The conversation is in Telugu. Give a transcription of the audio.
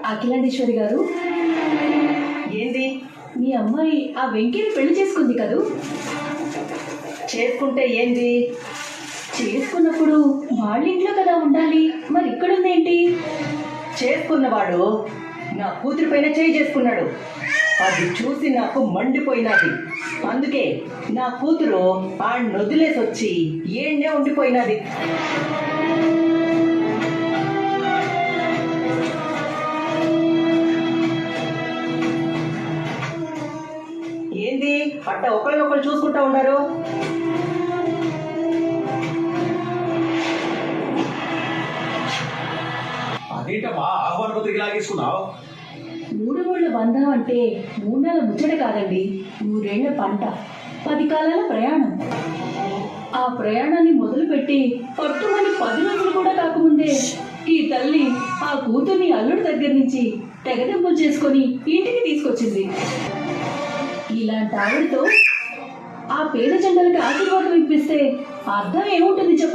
అఖిలాండేశ్వరి గారు, ఏంది? మీ అమ్మాయి ఆ వెంకీని పెళ్లి చేసుకుంది కదూ? చేసుకుంటే ఏంది? చేసుకున్నప్పుడు వాళ్ళ ఇంట్లో కదా ఉండాలి, మరి ఇక్కడుందేంటి? చేసుకున్నవాడు నా కూతురి పైన చేయి చేసుకున్నాడు. అది చూసి నాకు మండిపోయినది. అందుకే నా కూతురు ఆ నొదిలేసి వచ్చి ఏడ్నే ఉండిపోయినది. ఏంది అట్ట ఒకళ్ళనొకళ్ళు చూసుకుంటా ఉన్నారు? అదేంటమ్మా ఆహ్వాన పత్రిక లాగేసుకున్నావు? 3 బంధం అంటే 3 నెలల ముచ్చట కాదండి, 100 పంట, 10 కాలాల ప్రయాణం. ఆ ప్రయాణాన్ని మొదలుపెట్టి పట్టుమని 10 రోజులు కూడా కాకముందే ఈ తల్లి ఆ కూతుర్ని అల్లుడి దగ్గర నుంచి తెగదెంపులు చేసుకొని ఇంటికి తీసుకొచ్చింది. ఇలాంటి ఆవిడతో ఆ పేద జంటలకి ఆశీర్వాదం ఇప్పిస్తే అర్థం ఏముంటుంది చెప్పండి?